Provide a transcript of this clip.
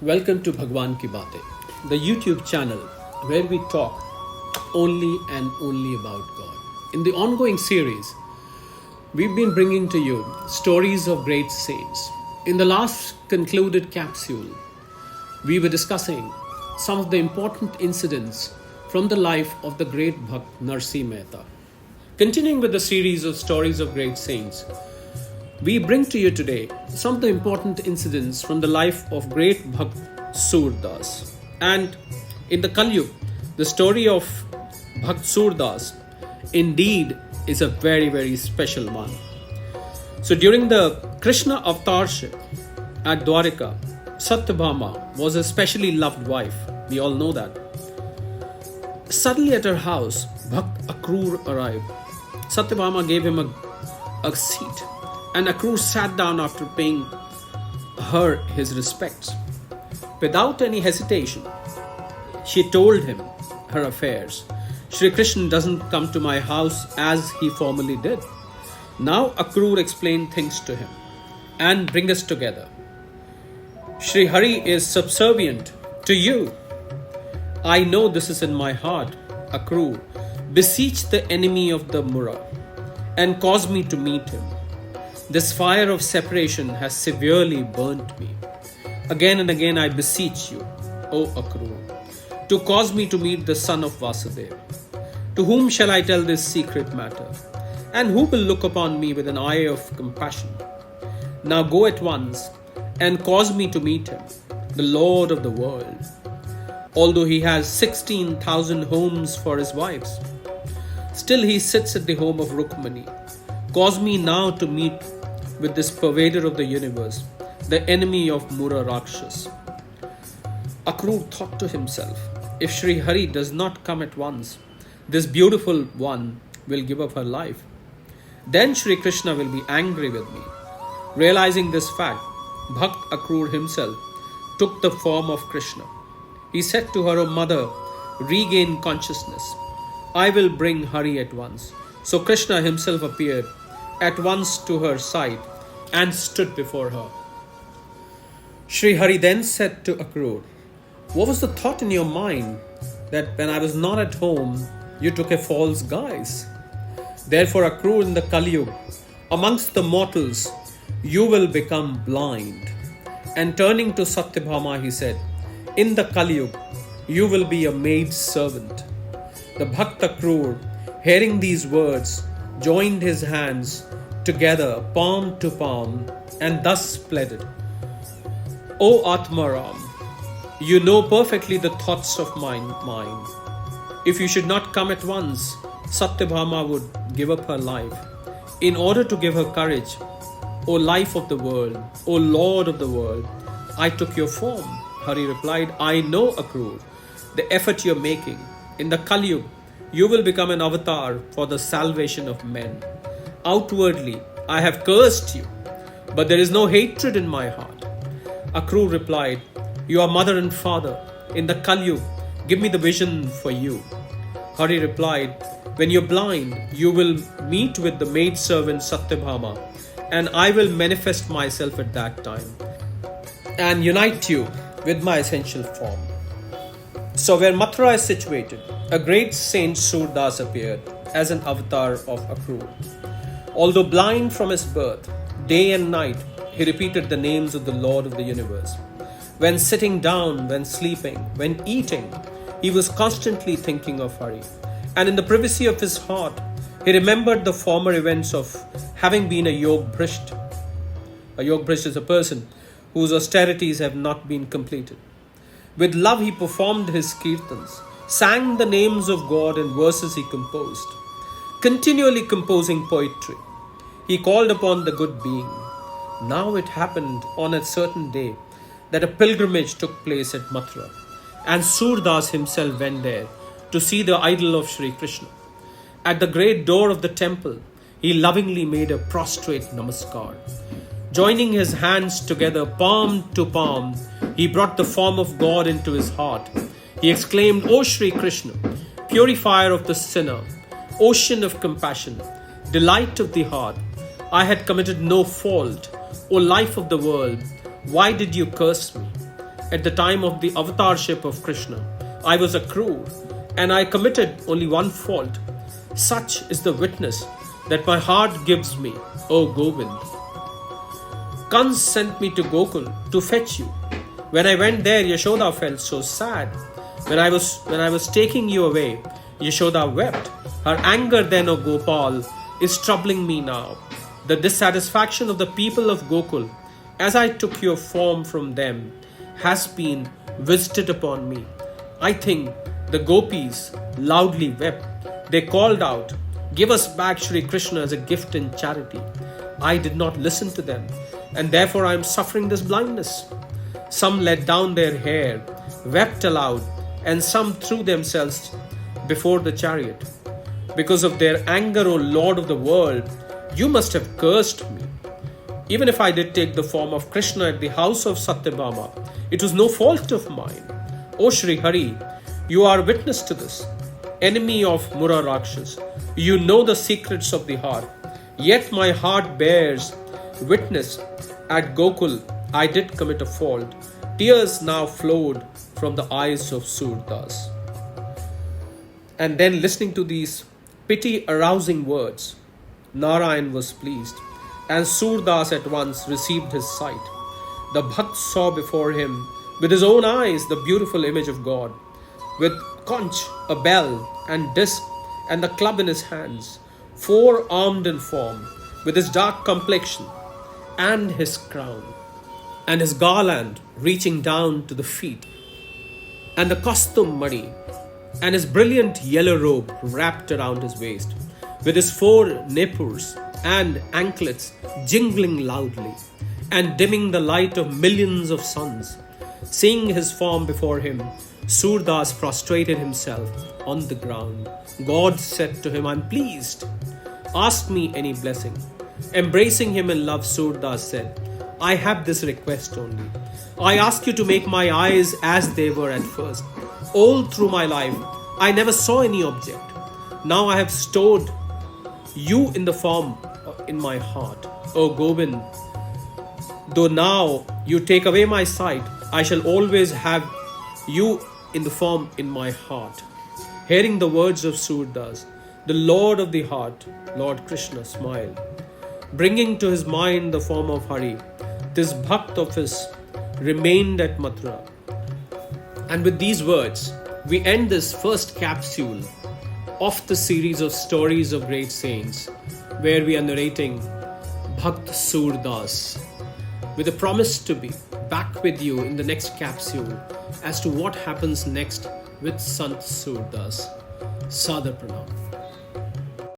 Welcome to Bhagwan Ki Baatein, the YouTube channel where we talk only and only about God. In the ongoing series, we've been bringing to you stories of great saints. In the last concluded capsule, we were discussing some of the important incidents from the life of the great Bhakt Narsi Mehta. Continuing with the series of stories of great saints, we bring to you today some of the important incidents from the life of great Bhakta Surdas. And in the Kali Yuga, the story of Bhakta Surdas indeed is a very, very special one. So during the Krishna avatarship at Dwarika, Satyabhama was a specially loved wife. We all know that. Suddenly at her house, Bhakt Akrur arrived. Satyabhama gave him a seat, and Akrur sat down after paying her his respects. Without any hesitation, she told him her affairs. Shri Krishna doesn't come to my house as he formerly did. Now Akrur explained things to him and bring us together. Shri Hari is subservient to you. I know this is in my heart. Akrur, beseech the enemy of the Mura and cause me to meet him. This fire of separation has severely burnt me. Again and again I beseech you, O Akrur, to cause me to meet the son of Vasudeva. To whom shall I tell this secret matter? And who will look upon me with an eye of compassion? Now go at once and cause me to meet him, the Lord of the world. Although he has 16,000 homes for his wives, still he sits at the home of Rukmani. Cause me now to meet with this pervader of the universe, the enemy of Mura Rakshas. Akrur thought to himself, if Shri Hari does not come at once, this beautiful one will give up her life. Then Shri Krishna will be angry with me. Realizing this fact, Bhakt Akrur himself took the form of Krishna. He said to her, O mother, regain consciousness. I will bring Hari at once. So Krishna himself appeared at once to her side and stood before her. Shri Hari then said to Akrur, what was the thought in your mind that when I was not at home, you took a false guise? Therefore, Akrur, in the Kali Yuga, amongst the mortals, you will become blind. And turning to Satyabhama, he said, in the Kali Yuga, you will be a maid servant. The Bhakta Akrur, hearing these words, joined his hands together, palm to palm, and thus pleaded, O Atmaram, you know perfectly the thoughts of my mind. If you should not come at once, Satyabhama would give up her life. In order to give her courage, O life of the world, O Lord of the world, I took your form. Hari replied, I know, Akrur, the effort you're making. In the Kali Yuga, you will become an avatar for the salvation of men. Outwardly, I have cursed you, but there is no hatred in my heart. Akrur replied, you are mother and father. In the Kali Yuga, give me the vision for you. Hari replied, when you're blind, you will meet with the maidservant Satyabhama, and I will manifest myself at that time and unite you with my essential form. So where Mathura is situated, a great saint Surdas appeared as an avatar of Akrur. Although blind from his birth, day and night he repeated the names of the Lord of the universe. When sitting down, when sleeping, when eating, he was constantly thinking of Hari. And in the privacy of his heart, he remembered the former events of having been a Yog Bhrishta. A Yog Bhrishta is a person whose austerities have not been completed. With love he performed his kirtans, sang the names of God in verses he composed, continually composing poetry. He called upon the good being. Now it happened on a certain day that a pilgrimage took place at Mathura, and Surdas himself went there to see the idol of Shri Krishna. At the great door of the temple, he lovingly made a prostrate namaskar. Joining his hands together, palm to palm, he brought the form of God into his heart. He exclaimed, O Shri Krishna, purifier of the sinner, ocean of compassion, delight of the heart, I had committed no fault. O life of the world, why did you curse me? at the time of the avatarship of Krishna. I was a cruel, and I committed only one fault. Such is the witness that my heart gives me, O Govind. Kans sent me to Gokul to fetch you. When I went there, Yashoda felt so sad. When I was taking you away, Yashoda wept. Her anger then, O Gopal, is troubling me now. The dissatisfaction of the people of Gokul, as I took your form from them, has been visited upon me. I think the gopis loudly wept. They called out, "Give us back Shri Krishna as a gift in charity." I did not listen to them, and therefore I am suffering this blindness. Some let down their hair, wept aloud, and some threw themselves before the chariot. Because of their anger, O Lord of the world, you must have cursed me. Even if I did take the form of Krishna at the house of Satyabhama, it was no fault of mine. O Shri Hari, you are witness to this. Enemy of Mura Rakshas, you know the secrets of the heart. Yet my heart bears witness. At Gokul, I did commit a fault. Tears now flowed from the eyes of Surdas. And then, listening to these pity-arousing words, Narayan was pleased, and Surdas at once received his sight. The Bhakt saw before him with his own eyes the beautiful image of God, with conch, a bell, and disc, and the club in his hands, four-armed in form, with his dark complexion, and his crown, and his garland reaching down to the feet, and the costume muddy, and his brilliant yellow robe wrapped around his waist, with his four nepurs and anklets jingling loudly, and dimming the light of millions of suns. Seeing his form before him, Surdas prostrated himself on the ground. God said to him, "I am pleased. Ask me any blessing." Embracing him in love, Surdas said, "I have this request only. I ask you to make my eyes as they were at first. All through my life, I never saw any object. Now I have stored you in the form in my heart. O Govind, though now you take away my sight, I shall always have you in the form in my heart." Hearing the words of Surdas, the Lord of the heart, Lord Krishna, smiled. Bringing to his mind the form of Hari, this Bhakt of his remained at Mathura. And with these words, we end this first capsule of the series of stories of great saints, where we are narrating Bhakta Surdas, with a promise to be back with you in the next capsule as to what happens next with Sant Surdas. Sadar Pranam.